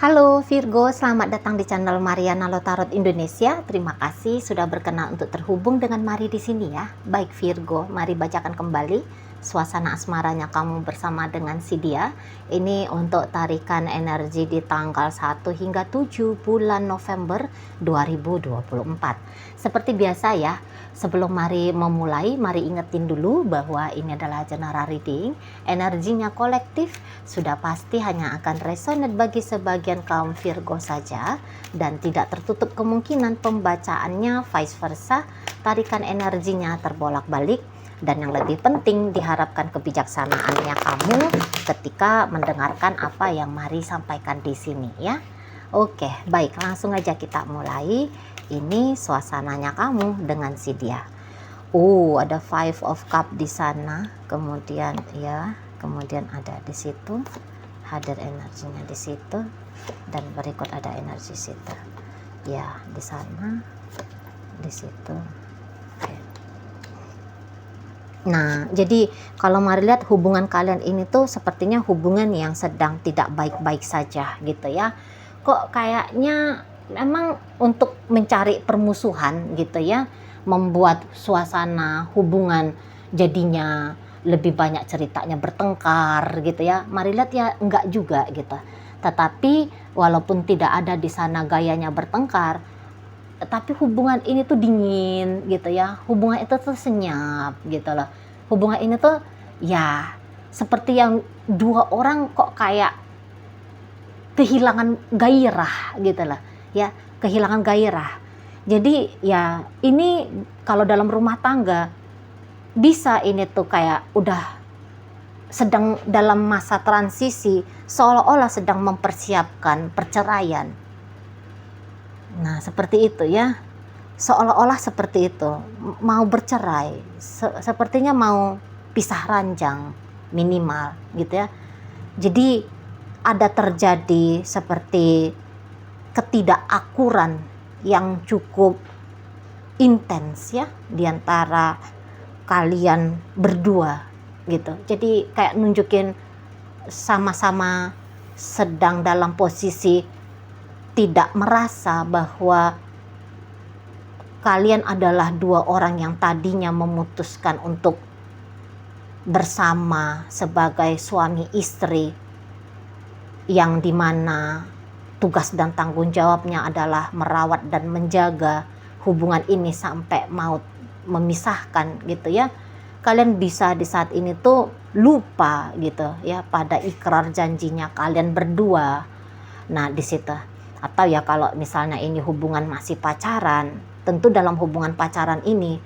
Halo Virgo, selamat datang di channel Mariana Lotarot Indonesia. Terima kasih sudah berkenan untuk terhubung dengan Mari di sini ya. Baik Virgo, mari bacakan kembali suasana asmaranya kamu bersama dengan si dia. Ini untuk tarikan energi di tanggal 1 hingga 7 bulan November 2024. Seperti biasa ya, sebelum mari memulai, mari ingetin dulu bahwa ini adalah general reading. Energinya kolektif, sudah pasti hanya akan resonate bagi sebagian kaum Virgo saja dan tidak tertutup kemungkinan pembacaannya vice versa, tarikan energinya terbolak-balik, dan yang lebih penting diharapkan kebijaksanaannya kamu ketika mendengarkan apa yang Mari sampaikan di sini ya. Oke, baik, langsung aja kita mulai. Ini suasananya kamu dengan si dia. Ada Five of Cup di sana, kemudian ya, kemudian ada di situ, hadir energinya di situ, dan berikut ada energi situ. Ya, di sana, di situ. Oke. Nah, jadi kalau Mari lihat hubungan kalian ini tuh sepertinya hubungan yang sedang tidak baik-baik saja gitu ya. Kok kayaknya memang untuk mencari permusuhan gitu ya, membuat suasana hubungan jadinya lebih banyak ceritanya bertengkar gitu ya. Mari lihat ya, enggak juga gitu. Tetapi walaupun tidak ada di sana gayanya bertengkar, tapi hubungan ini tuh dingin gitu ya. Hubungan itu tuh senyap gitu loh. Hubungan ini tuh ya seperti yang dua orang kok kayak kehilangan gairah gitu loh ya, kehilangan gairah. Jadi ya ini kalau dalam rumah tangga bisa ini tuh kayak udah sedang dalam masa transisi, seolah-olah sedang mempersiapkan perceraian. Nah seperti itu ya, seolah-olah seperti itu, mau bercerai, sepertinya mau pisah ranjang minimal gitu ya. Jadi ada terjadi seperti ketidakakuran yang cukup intens ya di antara kalian berdua gitu. Jadi kayak nunjukin sama-sama sedang dalam posisi tidak merasa bahwa kalian adalah dua orang yang tadinya memutuskan untuk bersama sebagai suami istri, yang dimana tugas dan tanggung jawabnya adalah merawat dan menjaga hubungan ini sampai maut memisahkan gitu ya. Kalian bisa di saat ini tuh lupa gitu ya pada ikrar janjinya kalian berdua. Nah di situ. Atau ya kalau misalnya ini hubungan masih pacaran, tentu dalam hubungan pacaran ini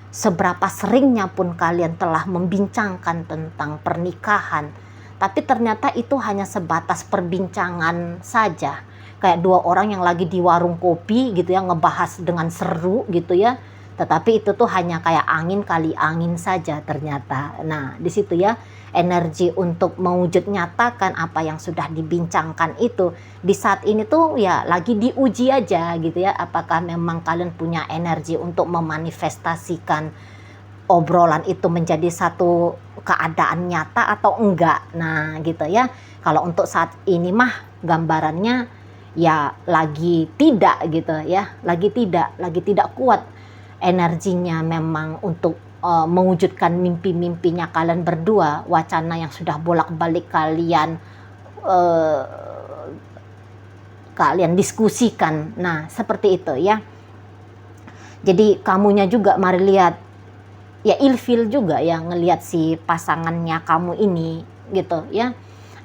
seberapa seringnya pun kalian telah membincangkan tentang pernikahan, tapi ternyata itu hanya sebatas perbincangan saja. Kayak dua orang yang lagi di warung kopi gitu ya, ngebahas dengan seru gitu ya. Tetapi itu tuh hanya kayak angin kali angin saja ternyata. Nah di situ ya, energi untuk mewujud nyatakan apa yang sudah dibincangkan itu di saat ini tuh ya lagi diuji aja gitu ya. Apakah memang kalian punya energi untuk memanifestasikan obrolan itu menjadi satu keadaan nyata atau enggak. Nah gitu ya, kalau untuk saat ini mah gambarannya ya lagi tidak gitu ya, lagi tidak kuat energinya memang untuk mewujudkan mimpi-mimpinya kalian berdua, wacana yang sudah bolak-balik kalian diskusikan. Nah seperti itu ya. Jadi kamunya juga mari lihat ya, ilfil juga ya ngelihat si pasangannya kamu ini gitu ya.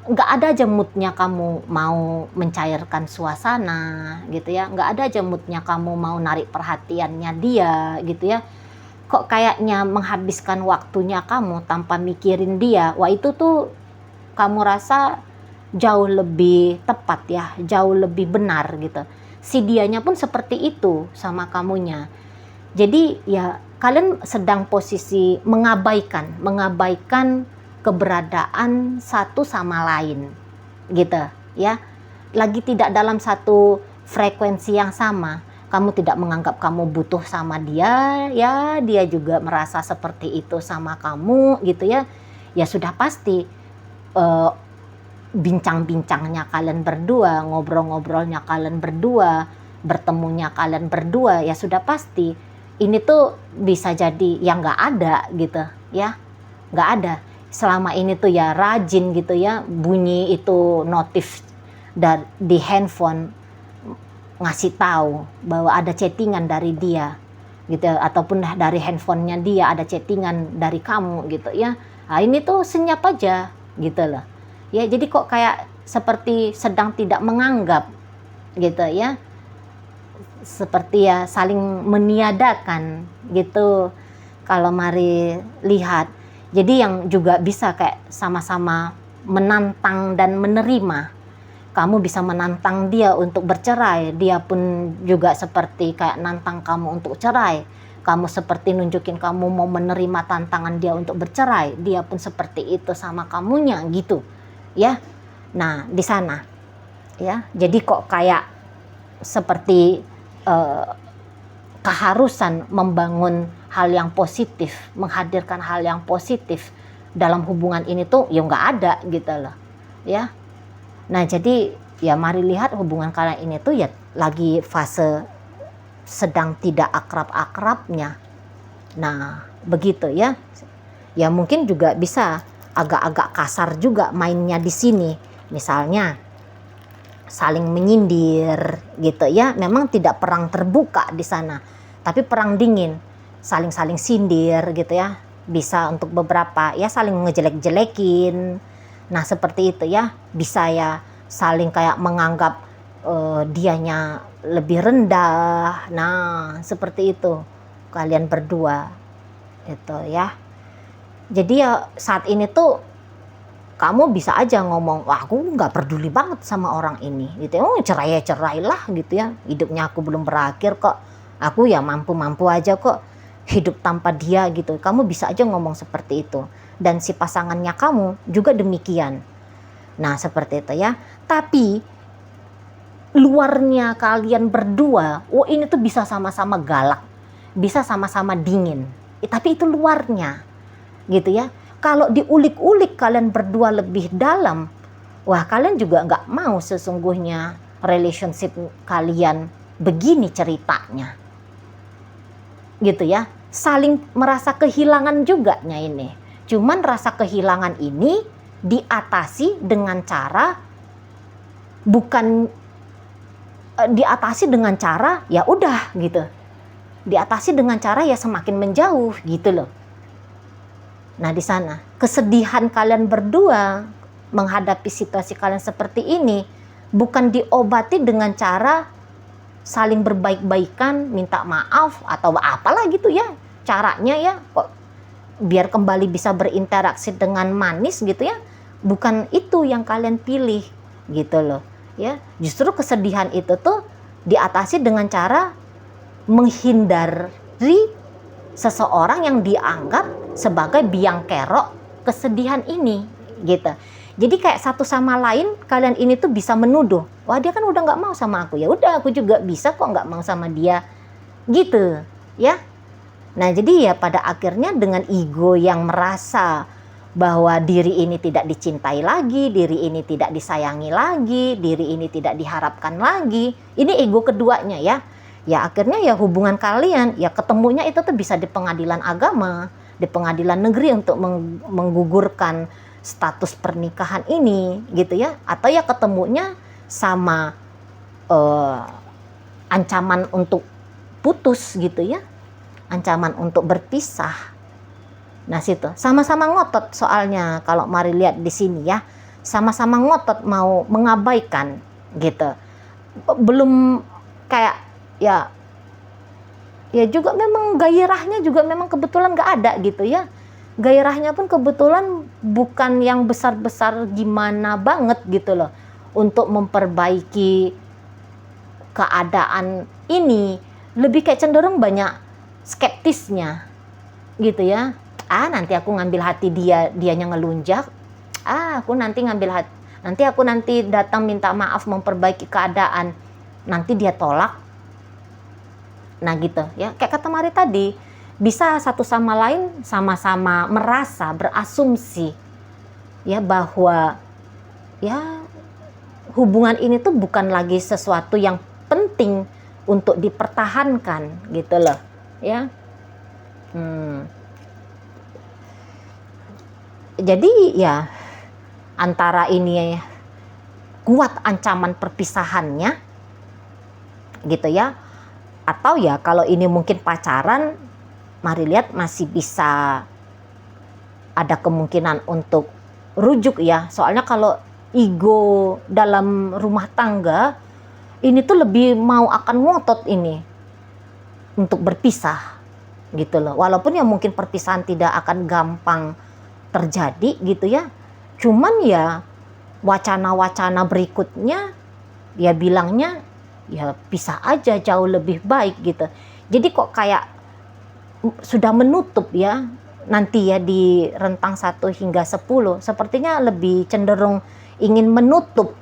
Nggak ada aja moodnya kamu mau mencairkan suasana gitu ya, nggak ada aja moodnya kamu mau narik perhatiannya dia gitu ya. Kok kayaknya menghabiskan waktunya kamu tanpa mikirin dia. Wah itu tuh kamu rasa jauh lebih tepat ya, jauh lebih benar gitu. Si dianya pun seperti itu sama kamunya. Jadi ya kalian sedang posisi mengabaikan keberadaan satu sama lain gitu ya, lagi tidak dalam satu frekuensi yang sama. Kamu tidak menganggap kamu butuh sama dia ya, dia juga merasa seperti itu sama kamu gitu ya. Ya sudah pasti bincang-bincangnya kalian berdua, ngobrol-ngobrolnya kalian berdua, bertemunya kalian berdua, ya sudah pasti ini tuh bisa jadi yang nggak ada gitu ya, nggak ada. Selama ini tuh ya rajin gitu ya, bunyi itu notif di handphone ngasih tahu bahwa ada chattingan dari dia gitu, ataupun dari handphonenya dia ada chattingan dari kamu gitu ya. Nah ini tuh senyap aja gitu loh ya, jadi kok kayak seperti sedang tidak menganggap gitu ya, seperti ya saling meniadakan gitu kalau mari lihat. Jadi yang juga bisa kayak sama-sama menantang dan menerima. Kamu bisa menantang dia untuk bercerai, dia pun juga seperti kayak nantang kamu untuk cerai. Kamu seperti nunjukin kamu mau menerima tantangan dia untuk bercerai, dia pun seperti itu sama kamunya gitu ya. Nah di sana ya, jadi kok kayak seperti keharusan membangun hal yang positif, menghadirkan hal yang positif dalam hubungan ini tuh ya nggak ada gitu loh ya. Nah jadi ya mari lihat hubungan kalian ini tuh ya lagi fase sedang tidak akrab-akrabnya. Nah begitu ya. Ya mungkin juga bisa agak-agak kasar juga mainnya di sini. Misalnya saling menyindir gitu ya. Memang tidak perang terbuka di sana, tapi perang dingin, saling-saling sindir gitu ya. Bisa untuk beberapa ya saling ngejelek-jelekin. Nah seperti itu ya, bisa ya saling kayak menganggap dianya lebih rendah. Nah seperti itu kalian berdua itu ya. Jadi ya saat ini tuh kamu bisa aja ngomong, wah aku nggak peduli banget sama orang ini gitu ya, oh cerai ya cerailah gitu ya, hidupnya aku belum berakhir kok, aku ya mampu-mampu aja kok hidup tanpa dia gitu. Kamu bisa aja ngomong seperti itu, dan si pasangannya kamu juga demikian. Nah seperti itu ya. Tapi luarnya kalian berdua, oh ini tuh bisa sama-sama galak, bisa sama-sama dingin, tapi itu luarnya gitu ya. Kalau diulik-ulik kalian berdua lebih dalam, wah kalian juga nggak mau sesungguhnya relationship kalian begini ceritanya gitu ya. Saling merasa kehilangan juga nya ini. Cuman rasa kehilangan ini diatasi dengan cara, bukan diatasi dengan cara ya udah gitu, diatasi dengan cara ya semakin menjauh gitu loh. Nah di sana kesedihan kalian berdua menghadapi situasi kalian seperti ini bukan diobati dengan cara saling berbaik-baikan, minta maaf atau apalah gitu ya caranya ya, kok biar kembali bisa berinteraksi dengan manis gitu ya. Bukan itu yang kalian pilih gitu loh ya. Justru kesedihan itu tuh diatasi dengan cara menghindari seseorang yang dianggap sebagai biang kerok kesedihan ini gitu. Jadi kayak satu sama lain kalian ini tuh bisa menuduh, wah dia kan udah nggak mau sama aku, ya udah aku juga bisa kok nggak mau sama dia gitu ya. Nah jadi ya pada akhirnya dengan ego yang merasa bahwa diri ini tidak dicintai lagi, diri ini tidak disayangi lagi, diri ini tidak diharapkan lagi, ini ego keduanya ya. Ya akhirnya ya hubungan kalian ya ketemunya itu tuh bisa di pengadilan agama, di pengadilan negeri untuk menggugurkan status pernikahan ini gitu ya. Atau ya ketemunya sama ancaman untuk putus gitu ya, ancaman untuk berpisah. Nah situ sama-sama ngotot soalnya, kalau mari lihat di sini ya, sama-sama ngotot mau mengabaikan gitu. Belum kayak ya juga memang gairahnya juga memang kebetulan nggak ada gitu ya. Gairahnya pun kebetulan bukan yang besar-besar gimana banget gitu loh untuk memperbaiki keadaan ini. Lebih kayak cenderung banyak skeptisnya gitu ya. Nanti aku ngambil hati dianya ngelunjak. Aku nanti ngambil hati, nanti datang minta maaf memperbaiki keadaan, nanti dia tolak. Nah gitu ya, kayak kata Mari tadi, bisa satu sama lain sama-sama merasa, berasumsi ya bahwa ya hubungan ini tuh bukan lagi sesuatu yang penting untuk dipertahankan gitu loh ya. Jadi ya antara ini kuat ancaman perpisahannya gitu ya, atau ya kalau ini mungkin pacaran, mari lihat masih bisa ada kemungkinan untuk rujuk ya. Soalnya kalau ego dalam rumah tangga ini tuh lebih mau akan ngotot ini untuk berpisah gitu loh. Walaupun ya mungkin perpisahan tidak akan gampang terjadi gitu ya, cuman ya wacana-wacana berikutnya ya bilangnya ya pisah aja jauh lebih baik gitu. Jadi kok kayak sudah menutup ya, nanti ya di rentang 1 hingga 10 sepertinya lebih cenderung ingin menutup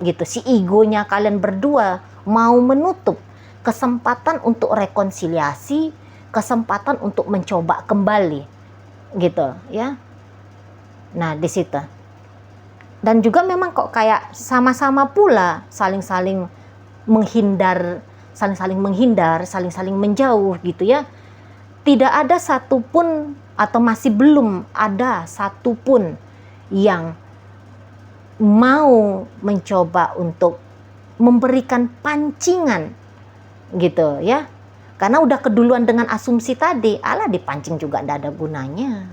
gitu. Si egonya kalian berdua mau menutup kesempatan untuk rekonsiliasi, kesempatan untuk mencoba kembali gitu ya. Nah di situ. Dan juga memang kok kayak sama-sama pula saling-saling menghindar, saling-saling menjauh gitu ya. Tidak ada satupun atau masih belum ada satupun yang mau mencoba untuk memberikan pancingan gitu ya. Karena udah keduluan dengan asumsi tadi, alah dipancing juga tidak ada gunanya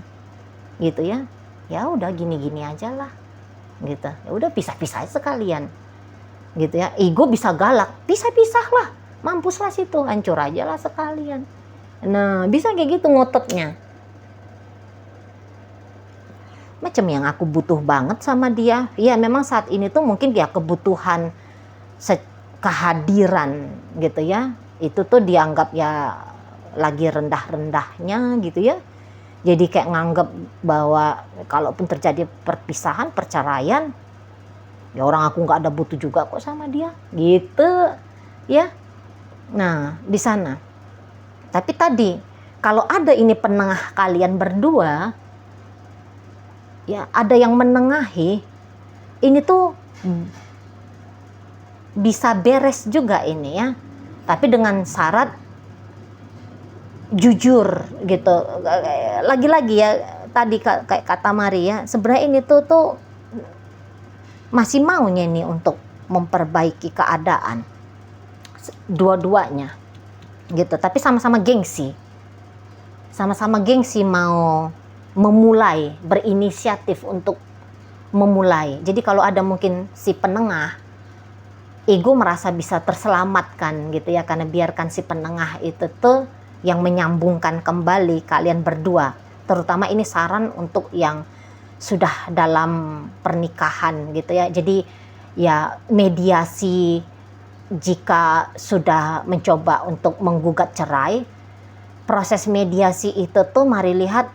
gitu ya. Ya udah gini-gini aja lah gitu. Ya udah pisah-pisah sekalian gitu ya. Ego bisa galak, pisah-pisah lah, mampuslah situ, hancur aja lah sekalian. Nah bisa kayak gitu ngototnya. Macam yang aku butuh banget sama dia. Ya memang saat ini tuh mungkin ya kebutuhan kehadiran gitu ya. Itu tuh dianggap ya lagi rendah-rendahnya gitu ya. Jadi kayak nganggap bahwa kalaupun terjadi perpisahan, perceraian, ya orang aku nggak ada butuh juga kok sama dia, gitu, ya. Nah di sana. Tapi tadi kalau ada ini penengah kalian berdua, ya ada yang menengahi, ini tuh bisa beres juga ini ya. Tapi dengan syarat jujur gitu. Lagi-lagi ya tadi kayak kata Maria, sebenarnya ini tuh masih maunya nih untuk memperbaiki keadaan dua-duanya gitu. Tapi sama-sama gengsi mau memulai, berinisiatif untuk memulai. Jadi kalau ada mungkin si penengah, ego merasa bisa terselamatkan gitu ya, karena biarkan si penengah itu tuh yang menyambungkan kembali kalian berdua. Terutama ini saran untuk yang sudah dalam pernikahan gitu ya. Jadi ya mediasi jika sudah mencoba untuk menggugat cerai, proses mediasi itu tuh mari lihat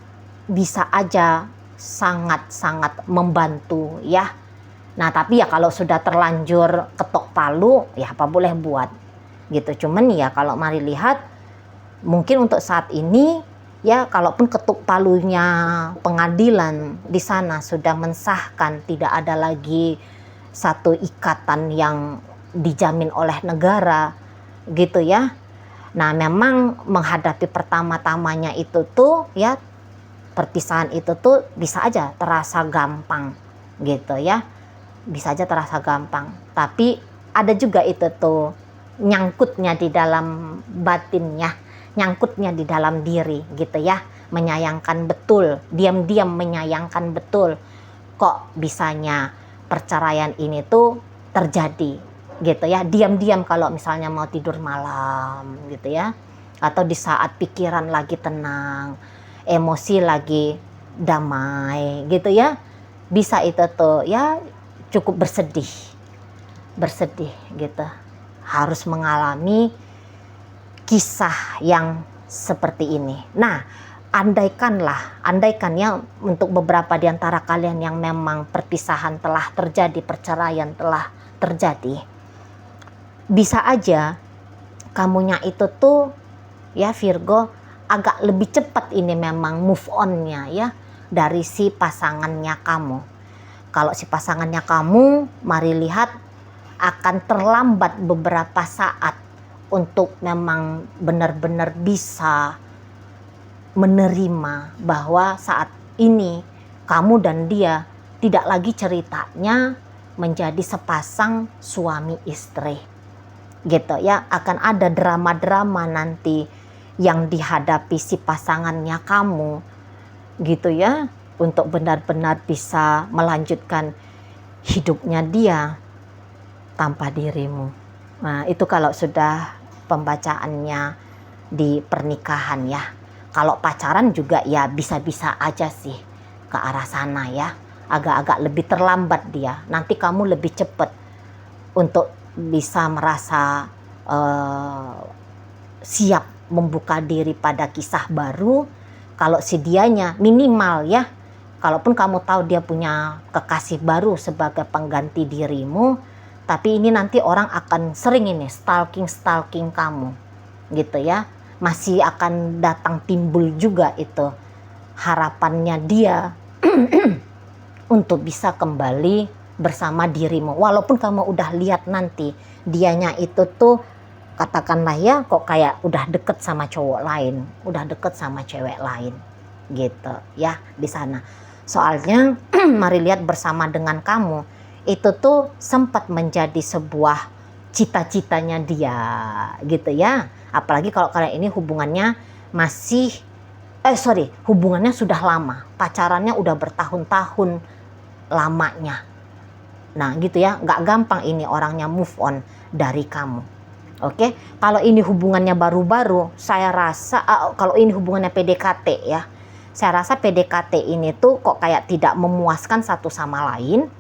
bisa aja sangat-sangat membantu ya. Nah tapi ya kalau sudah terlanjur ketok palu ya apa boleh buat gitu. Cuman ya kalau mari lihat mungkin untuk saat ini ya, kalaupun ketuk palunya pengadilan di sana sudah mensahkan tidak ada lagi satu ikatan yang dijamin oleh negara gitu ya. Nah memang menghadapi pertama-tamanya itu tuh ya, perpisahan itu tuh bisa aja terasa gampang gitu ya, bisa aja terasa gampang. Tapi ada juga itu tuh nyangkutnya di dalam batinnya, nyangkutnya di dalam diri gitu ya, menyayangkan betul, diam-diam menyayangkan betul kok bisanya perceraian ini tuh terjadi gitu ya, diam-diam kalau misalnya mau tidur malam gitu ya, atau di saat pikiran lagi tenang, emosi lagi damai gitu ya, bisa itu tuh ya cukup bersedih gitu, harus mengalami kisah yang seperti ini. Nah, andaikan ya untuk beberapa di antara kalian yang memang perpisahan telah terjadi, perceraian telah terjadi, bisa aja kamunya itu tuh ya Virgo agak lebih cepat ini memang move on-nya ya dari si pasangannya kamu. Kalau si pasangannya kamu, mari lihat akan terlambat beberapa saat untuk memang benar-benar bisa menerima bahwa saat ini kamu dan dia tidak lagi ceritanya menjadi sepasang suami istri gitu ya. Akan ada drama-drama nanti yang dihadapi si pasangannya kamu gitu ya, untuk benar-benar bisa melanjutkan hidupnya dia tanpa dirimu. Nah, itu kalau sudah pembacaannya di pernikahan ya. Kalau pacaran juga ya bisa-bisa aja sih ke arah sana ya. Agak-agak lebih terlambat dia. Nanti kamu lebih cepat untuk bisa merasa siap membuka diri pada kisah baru. Kalau si dianya minimal ya, kalaupun kamu tahu dia punya kekasih baru sebagai pengganti dirimu, tapi ini nanti orang akan sering ini stalking kamu gitu ya. Masih akan datang timbul juga itu harapannya dia untuk bisa kembali bersama dirimu. Walaupun kamu udah lihat nanti dianya itu tuh katakanlah ya kok kayak udah deket sama cowok lain, udah deket sama cewek lain gitu ya di sana. Soalnya mari lihat bersama dengan kamu itu tuh sempat menjadi sebuah cita-citanya dia gitu ya. Apalagi kalau kalian ini hubungannya masih hubungannya sudah lama, pacarannya udah bertahun-tahun lamanya. Nah gitu ya, nggak gampang ini orangnya move on dari kamu. Oke, kalau ini hubungannya baru-baru, saya rasa kalau ini hubungannya PDKT ya, saya rasa PDKT ini tuh kok kayak tidak memuaskan satu sama lain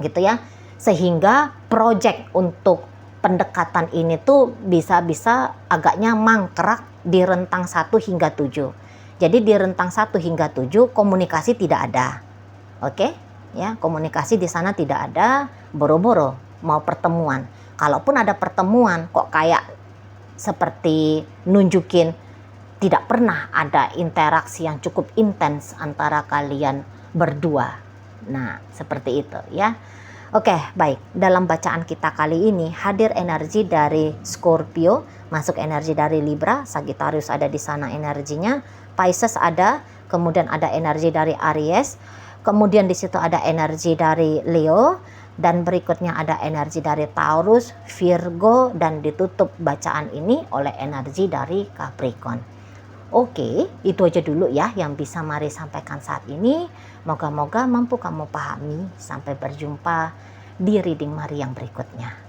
gitu ya, sehingga project untuk pendekatan ini tuh bisa-bisa agaknya mangkrak di rentang 1 hingga 7. Jadi di rentang 1 hingga 7 komunikasi tidak ada. Oke? Ya, komunikasi di sana tidak ada, boro-boro mau pertemuan. Kalaupun ada pertemuan kok kayak seperti nunjukin tidak pernah ada interaksi yang cukup intens antara kalian berdua. Nah, seperti itu ya. Oke, baik. Dalam bacaan kita kali ini hadir energi dari Scorpio, masuk energi dari Libra, Sagittarius ada di sana energinya, Pisces ada, kemudian ada energi dari Aries, kemudian di situ ada energi dari Leo, dan berikutnya ada energi dari Taurus, Virgo, dan ditutup bacaan ini oleh energi dari Capricorn. Oke, itu aja dulu ya yang bisa Mari sampaikan saat ini. Moga-moga mampu kamu pahami. Sampai berjumpa di reading Mari yang berikutnya.